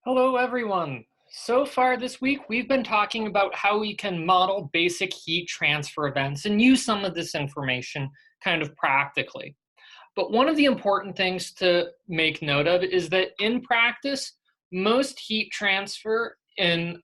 Hello, everyone. So far this week, we've been talking about how we can model basic heat transfer events and use some of this information kind of practically. But one of the important things to make note of is that in practice, most heat transfer in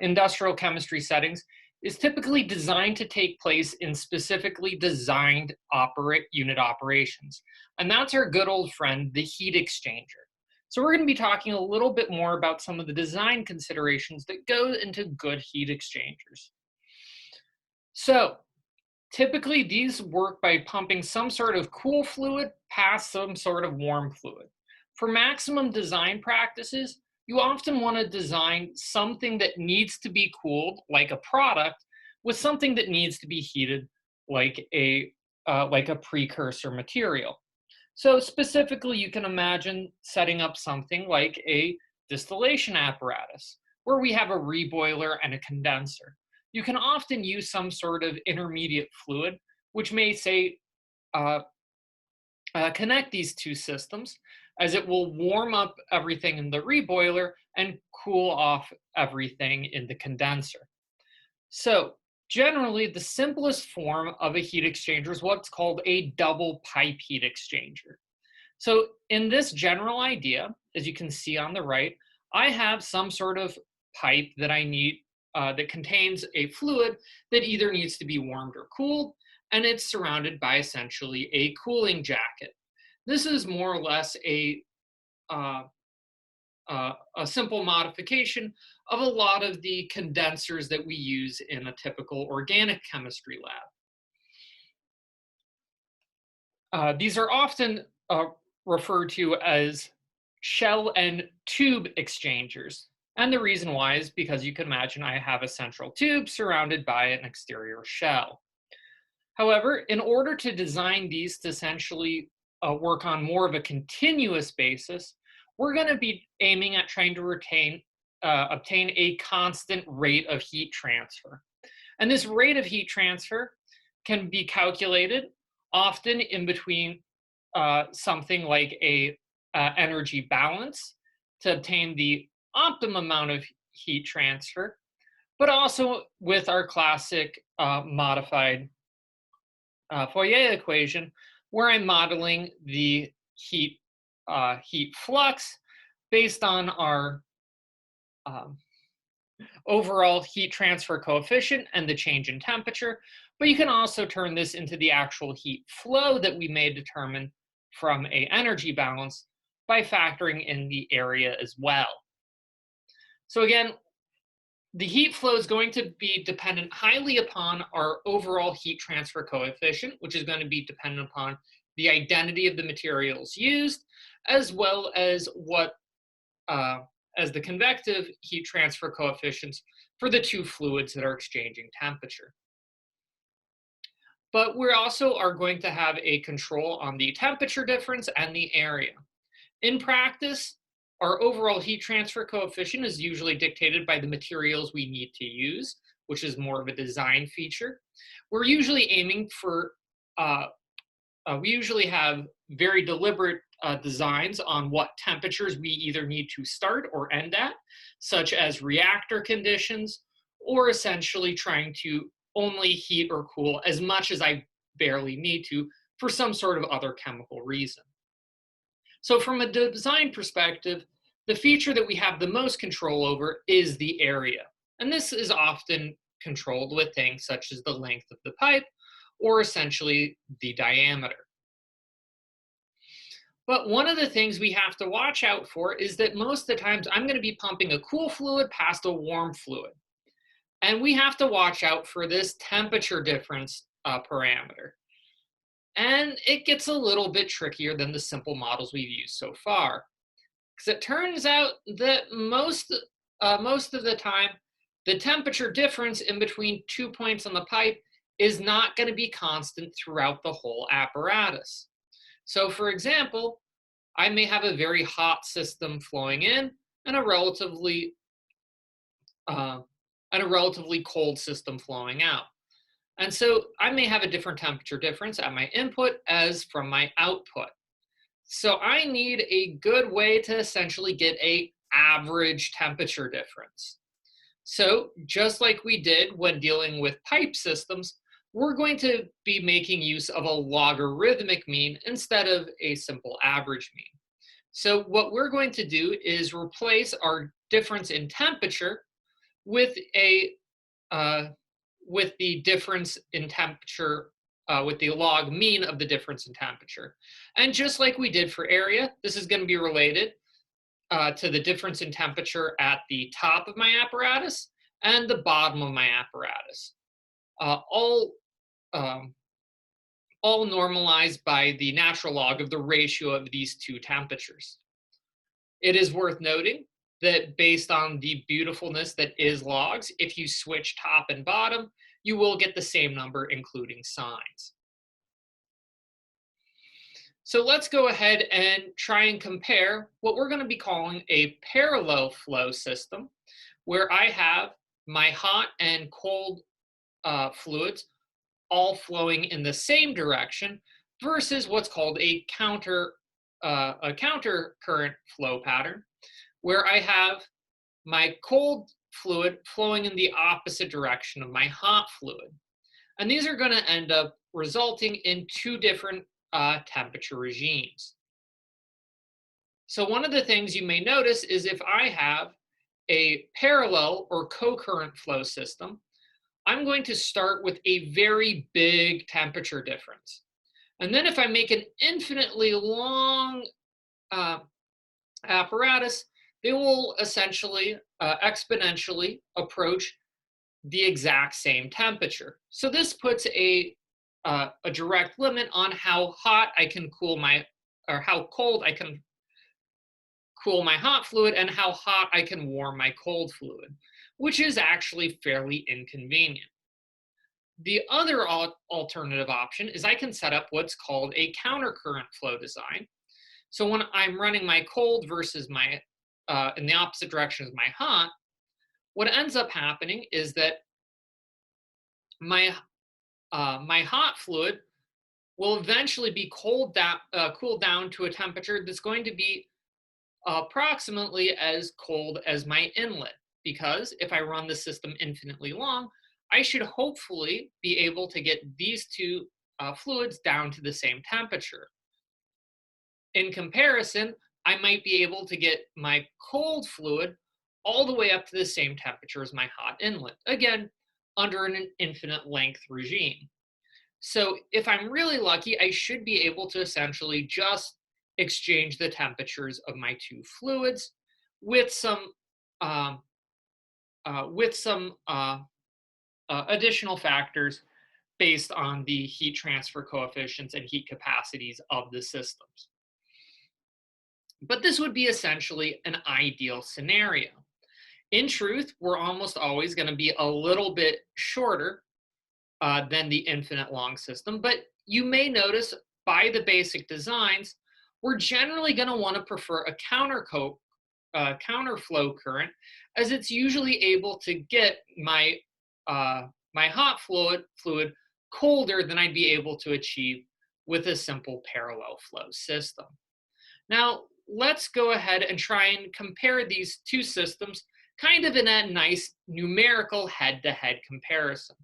industrial chemistry settings is typically designed to take place in specifically designed unit operations. And that's our good old friend, the heat exchanger. So we're going to be talking a little bit more about some of the design considerations that go into good heat exchangers. So typically, these work by pumping some sort of cool fluid past some sort of warm fluid. For maximum design practices, you often want to design something that needs to be cooled, like a product, with something that needs to be heated, like a precursor material. So specifically, you can imagine setting up something like a distillation apparatus, where we have a reboiler and a condenser. You can often use some sort of intermediate fluid, which may say uh, connect these two systems, as it will warm up everything in the reboiler and cool off everything in the condenser. So generally, the simplest form of a heat exchanger is what's called a double pipe heat exchanger. So in this general idea, as you can see on the right, I have some sort of pipe that I need that contains a fluid that either needs to be warmed or cooled, and it's surrounded by essentially a cooling jacket. This is more or less uh, a simple modification of a lot of the condensers that we use in a typical organic chemistry lab. These are often referred to as shell and tube exchangers. And the reason why is because you can imagine I have a central tube surrounded by an exterior shell. However, in order to design these to essentially work on more of a continuous basis, we're going to be aiming at trying to obtain a constant rate of heat transfer. And this rate of heat transfer can be calculated often in between something like a energy balance to obtain the optimum amount of heat transfer, but also with our classic modified Fourier equation, where I'm modeling the heat flux based on our um, overall heat transfer coefficient and the change in temperature. But you can also turn this into the actual heat flow that we may determine from a energy balance by factoring in the area as well. So again, the heat flow is going to be dependent highly upon our overall heat transfer coefficient, which is going to be dependent upon the identity of the materials used, as well as uh, as the convective heat transfer coefficients for the two fluids that are exchanging temperature. But we also are going to have a control on the temperature difference and the area. In practice, our overall heat transfer coefficient is usually dictated by the materials we need to use, which is more of a design feature. We're usually aiming for, we usually have very deliberate designs on what temperatures we either need to start or end at, such as reactor conditions, or essentially trying to only heat or cool as much as I barely need to for some sort of other chemical reason. So from a design perspective, the feature that we have the most control over is the area. And this is often controlled with things such as the length of the pipe or essentially the diameter. But one of the things we have to watch out for is that most of the times I'm going to be pumping a cool fluid past a warm fluid. And we have to watch out for this temperature difference parameter. And it gets a little bit trickier than the simple models we've used so far. Because it turns out that most of the time, the temperature difference in between 2 points on the pipe is not going to be constant throughout the whole apparatus. So for example, I may have a very hot system flowing in and a relatively cold system flowing out. And so I may have a different temperature difference at my input as from my output. So I need a good way to essentially get a average temperature difference. So just like we did when dealing with pipe systems, we're going to be making use of a logarithmic mean instead of a simple average mean. So what we're going to do is replace our difference in temperature with a with the difference in temperature, with the log mean of the difference in temperature. And just like we did for area, this is going to be related to the difference in temperature at the top of my apparatus and the bottom of my apparatus. Uh, all, um, all normalized by the natural log of the ratio of these two temperatures. It is worth noting that based on the beautifulness that is logs, if you switch top and bottom, you will get the same number, including signs. So let's go ahead and try and compare what we're going to be calling a parallel flow system, where I have my hot and cold fluids all flowing in the same direction, versus what's called a counter current flow pattern, where I have my cold fluid flowing in the opposite direction of my hot fluid. And these are going to end up resulting in two different temperature regimes. So one of the things you may notice is if I have a parallel or co-current flow system, I'm going to start with a very big temperature difference. And then if I make an infinitely long apparatus, they will essentially exponentially approach the exact same temperature. So this puts a direct limit on how hot I can cool my, or how cold I can cool my hot fluid and how hot I can warm my cold fluid, which is actually fairly inconvenient. The other alternative option is I can set up what's called a countercurrent flow design. So when I'm running my cold versus my, in the opposite direction as my hot, what ends up happening is that my hot fluid will eventually be cooled down to a temperature that's going to be approximately as cold as my inlet. Because if I run the system infinitely long, I should hopefully be able to get these two fluids down to the same temperature. In comparison, I might be able to get my cold fluid all the way up to the same temperature as my hot inlet, again, under an infinite length regime. So if I'm really lucky, I should be able to essentially just exchange the temperatures of my two fluids with some additional factors based on the heat transfer coefficients and heat capacities of the systems. But this would be essentially an ideal scenario. In truth, we're almost always going to be a little bit shorter than the infinite long system, but you may notice by the basic designs, we're generally going to want to prefer a counterflow current, as it's usually able to get my my hot fluid colder than I'd be able to achieve with a simple parallel flow system. Now, let's go ahead and try and compare these two systems kind of in a nice numerical head-to-head comparison.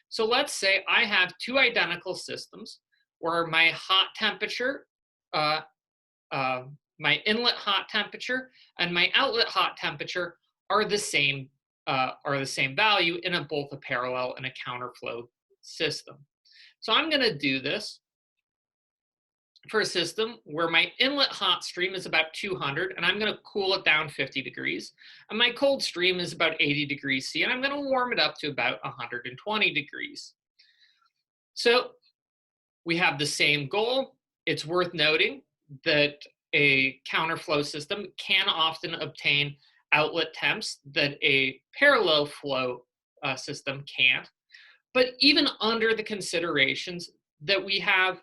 So let's say I have two identical systems where my hot temperature, my inlet hot temperature and my outlet hot temperature are the same value in both a parallel and a counterflow system. So I'm going to do this for a system where my inlet hot stream is about 200, and I'm going to cool it down 50 degrees. And my cold stream is about 80 degrees C, and I'm going to warm it up to about 120 degrees. So we have the same goal. It's worth noting that a counterflow system can often obtain outlet temps that a parallel flow system can't. But even under the considerations that we have,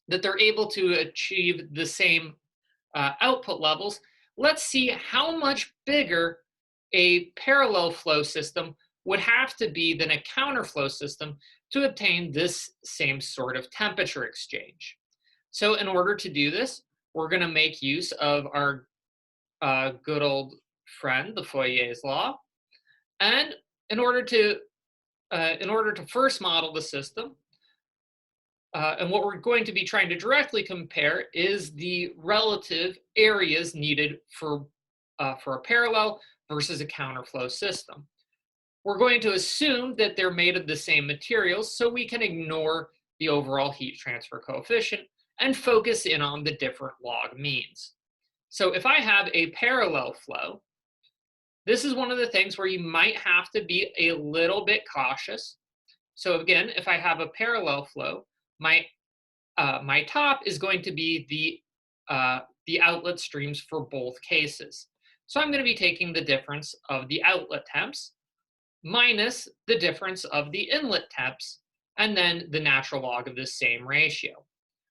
that they're able to achieve the same output levels, let's see how much bigger a parallel flow system would have to be than a counterflow system to obtain this same sort of temperature exchange. So in order to do this, we're going to make use of our good old friend, the Fourier's law. And in order to first model the system, and what we're going to be trying to directly compare is the relative areas needed for a parallel versus a counterflow system. We're going to assume that they're made of the same materials, so we can ignore the overall heat transfer coefficient and focus in on the different log means. So if I have a parallel flow, this is one of the things where you might have to be a little bit cautious. So again, if I have a parallel flow, my top is going to be the outlet streams for both cases. So I'm going to be taking the difference of the outlet temps minus the difference of the inlet temps, and then the natural log of this same ratio.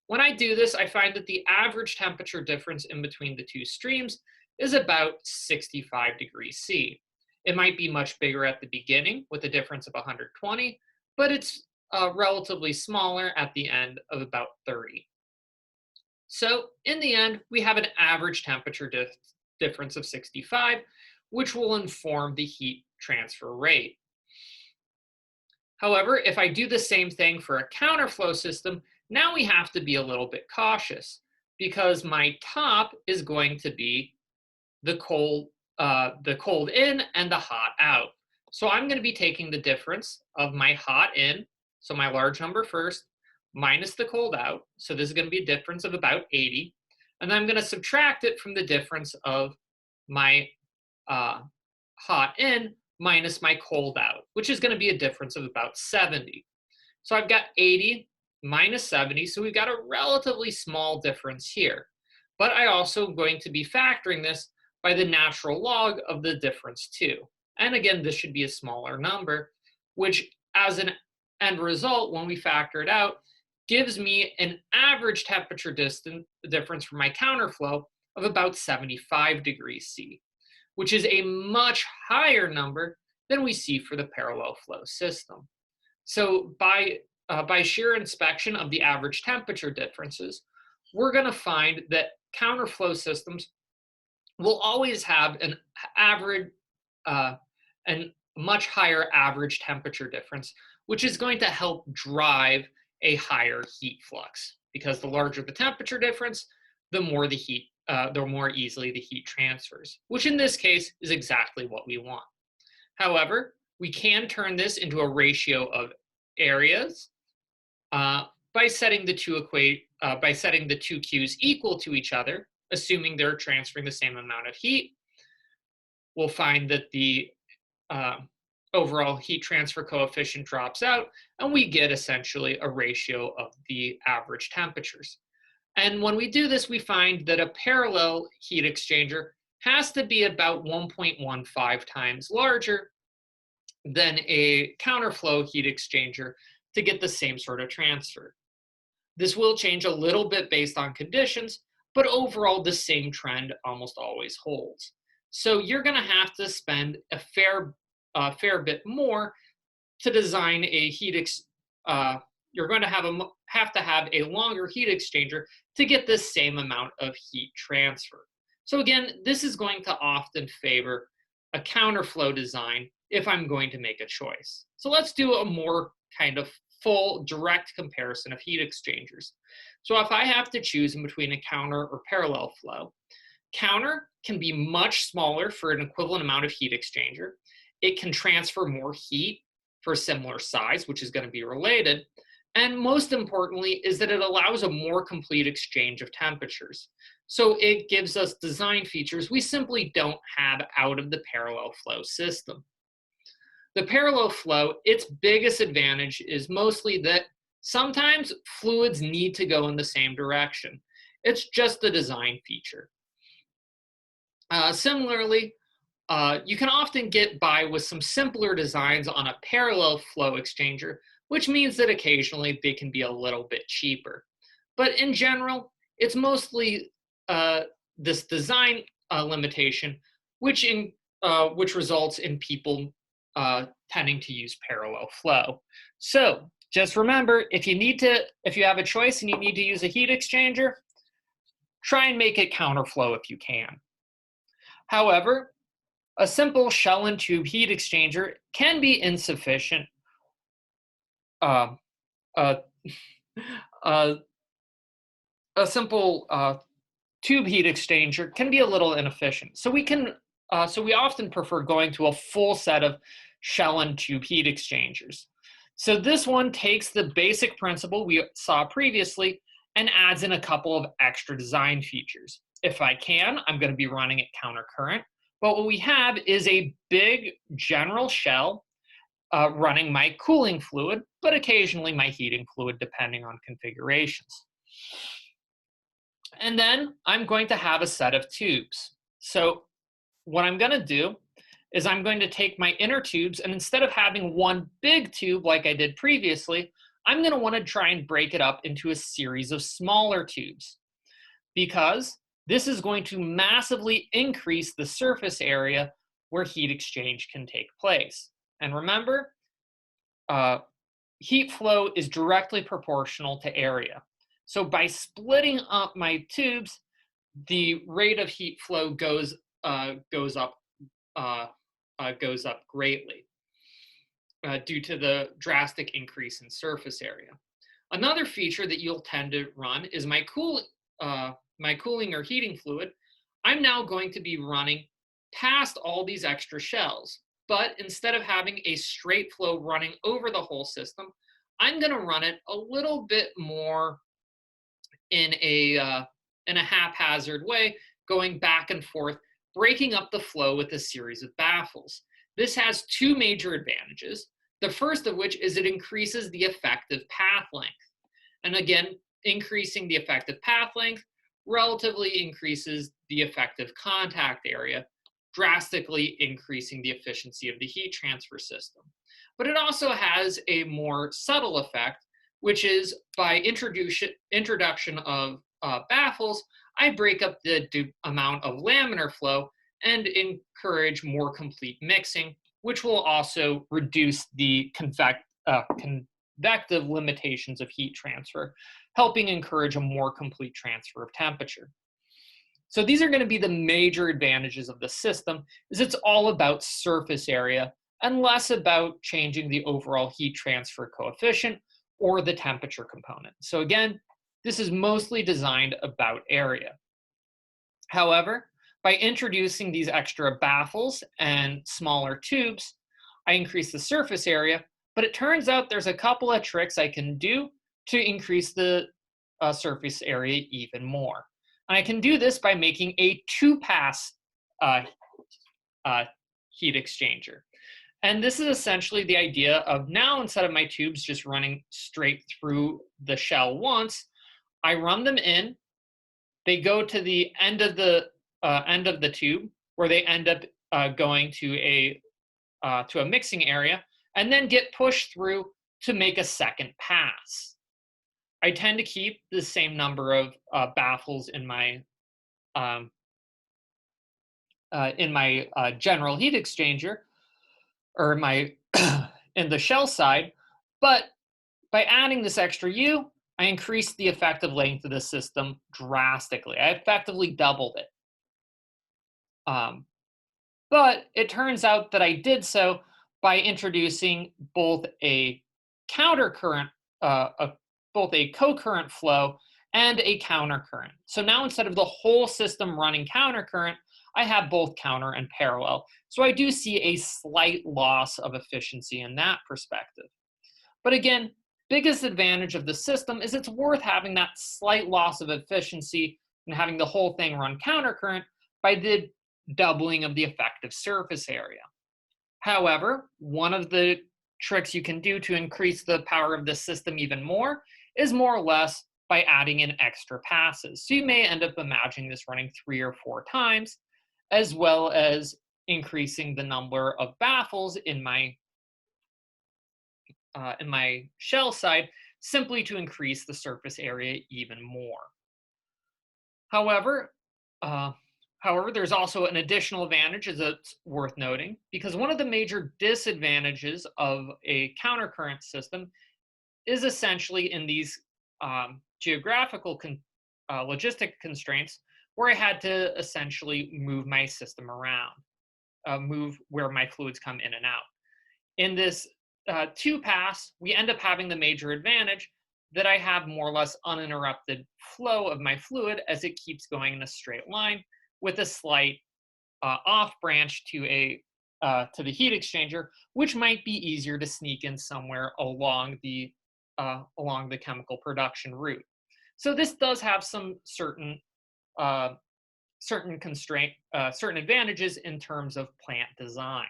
When I do this, I find that the average temperature difference in between the two streams is about 65 degrees C. It might be much bigger at the beginning with a difference of 120, but it's relatively smaller at the end of about 30. So in the end, we have an average temperature difference of 65, which will inform the heat transfer rate. However, if I do the same thing for a counterflow system, now we have to be a little bit cautious because my top is going to be the cold in and the hot out. So I'm going to be taking the difference of my hot in, so my large number first, minus the cold out. So this is going to be a difference of about 80. And then I'm going to subtract it from the difference of my hot in minus my cold out, which is going to be a difference of about 70. So I've got 80 minus 70, so we've got a relatively small difference here. But I also am going to be factoring this by the natural log of the difference too. And again, this should be a smaller number, which as an end result, when we factor it out, gives me an average temperature difference for my counterflow of about 75 degrees C, which is a much higher number than we see for the parallel flow system. So by sheer inspection of the average temperature differences, we're going to find that counterflow systems will always have an average and much higher average temperature difference, which is going to help drive a higher heat flux, because the larger the temperature difference, the more easily the heat transfers, which in this case is exactly what we want. However, we can turn this into a ratio of areas by setting the two Qs equal to each other, assuming they're transferring the same amount of heat. We'll find that the overall heat transfer coefficient drops out, and we get essentially a ratio of the average temperatures. And when we do this, we find that a parallel heat exchanger has to be about 1.15 times larger than a counterflow heat exchanger to get the same sort of transfer. This will change a little bit based on conditions, but overall the same trend almost always holds. So you're going to have to spend a fair bit more to design a you're going to have to have a longer heat exchanger to get the same amount of heat transfer. So again, this is going to often favor a counterflow design if I'm going to make a choice. So let's do a more kind of full direct comparison of heat exchangers. So if I have to choose in between a counter or parallel flow, counter can be much smaller for an equivalent amount of heat exchanger. It can transfer more heat for a similar size, which is going to be related. And most importantly is that it allows a more complete exchange of temperatures. So it gives us design features we simply don't have out of the parallel flow system. The parallel flow, its biggest advantage is mostly that sometimes fluids need to go in the same direction. It's just a design feature. Similarly, you can often get by with some simpler designs on a parallel flow exchanger, which means that occasionally they can be a little bit cheaper. But in general, it's mostly this design limitation, which results in people tending to use parallel flow. So just remember, if you have a choice and you need to use a heat exchanger, try and make it counterflow if you can. However, a simple shell and tube heat exchanger can be insufficient. Uh, uh, uh, a simple tube heat exchanger can be a little inefficient. So we often prefer going to a full set of shell and tube heat exchangers. So this one takes the basic principle we saw previously and adds in a couple of extra design features. If I can, I'm going to be running it countercurrent. But what we have is a big general shell running my cooling fluid, but occasionally my heating fluid, depending on configurations. And then I'm going to have a set of tubes. So what I'm going to do is I'm going to take my inner tubes, and instead of having one big tube like I did previously, I'm going to want to try and break it up into a series of smaller tubes, because this is going to massively increase the surface area where heat exchange can take place. And remember, heat flow is directly proportional to area. So by splitting up my tubes, the rate of heat flow goes up greatly due to the drastic increase in surface area. Another feature that you'll tend to run is my cooling or heating fluid. I'm now going to be running past all these extra shells, but instead of having a straight flow running over the whole system, I'm going to run it a little bit more in a haphazard way, going back and forth, breaking up the flow with a series of baffles. This has two major advantages. The first of which is it increases the effective path length. And again, increasing the effective path length relatively increases the effective contact area, drastically increasing the efficiency of the heat transfer system. But it also has a more subtle effect, which is by introduction of baffles, I break up the amount of laminar flow and encourage more complete mixing, which will also reduce the convective limitations of heat transfer, helping encourage a more complete transfer of temperature. So these are going to be the major advantages of the system, is it's all about surface area and less about changing the overall heat transfer coefficient or the temperature component. So again, this is mostly designed about area. However, by introducing these extra baffles and smaller tubes, I increase the surface area, but it turns out there's a couple of tricks I can do to increase the surface area even more. And I can do this by making a two-pass heat exchanger. And this is essentially the idea of now, instead of my tubes just running straight through the shell once, I run them in, they go to the end of the tube, where they end up going to a mixing area, and then get pushed through to make a second pass. I tend to keep the same number of baffles in my general heat exchanger, or my in the shell side, but by adding this extra U, I increased the effective length of the system drastically. I effectively doubled it. But it turns out that I did so by introducing both a countercurrent, both a co-current flow and a countercurrent. So now instead of the whole system running countercurrent, I have both counter and parallel. So I do see a slight loss of efficiency in that perspective. But again, biggest advantage of the system is it's worth having that slight loss of efficiency and having the whole thing run countercurrent by the doubling of the effective surface area. However, one of the tricks you can do to increase the power of the system even more is more or less by adding in extra passes. So you may end up imagining this running 3 or 4 times, as well as increasing the number of baffles in my shell side, simply to increase the surface area even more. However, there's also an additional advantage that's worth noting, because one of the major disadvantages of a countercurrent system is essentially in these geographical logistic constraints, where I had to essentially move my system around, move where my fluids come in and out. In this two pass, we end up having the major advantage that I have more or less uninterrupted flow of my fluid as it keeps going in a straight line with a slight off branch to the heat exchanger, which might be easier to sneak in somewhere along the chemical production route. So this does have some certain certain advantages in terms of plant design.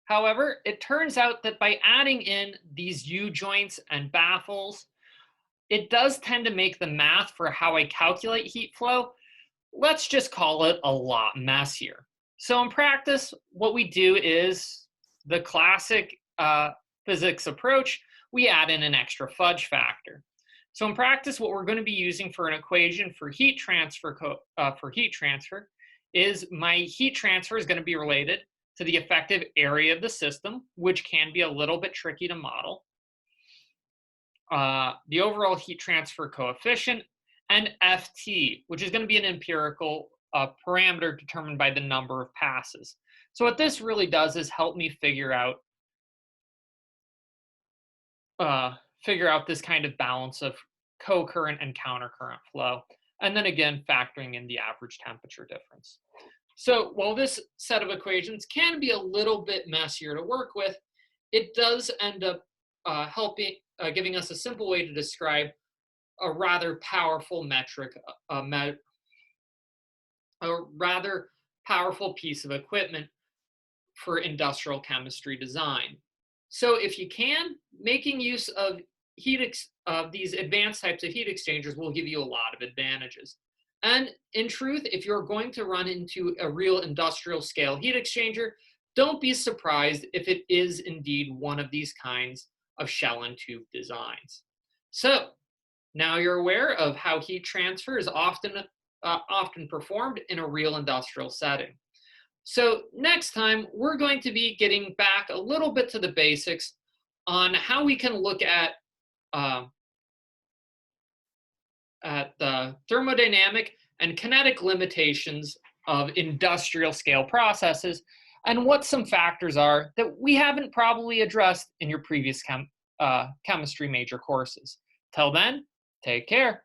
However, it turns out that by adding in these U-joints and baffles, it does tend to make the math for how I calculate heat flow, let's just call it a lot messier. So in practice, what we do is the classic physics approach, we add in an extra fudge factor. So in practice, what we're going to be using for an equation for heat transfer is my heat transfer is going to be related to the effective area of the system, which can be a little bit tricky to model, the overall heat transfer coefficient, and FT, which is going to be an empirical parameter determined by the number of passes. So what this really does is help me figure out this kind of balance of co-current and countercurrent flow, and then again factoring in the average temperature difference. So while this set of equations can be a little bit messier to work with, it does end up giving us a simple way to describe a rather powerful metric, a rather powerful piece of equipment for industrial chemistry design. So if you can, making use of these advanced types of heat exchangers will give you a lot of advantages. And in truth, if you're going to run into a real industrial scale heat exchanger, don't be surprised if it is indeed one of these kinds of shell and tube designs. So now you're aware of how heat transfer is often performed in a real industrial setting. So next time, we're going to be getting back a little bit to the basics on how we can look at the thermodynamic and kinetic limitations of industrial scale processes and what some factors are that we haven't probably addressed in your previous chemistry major courses. Till then, take care.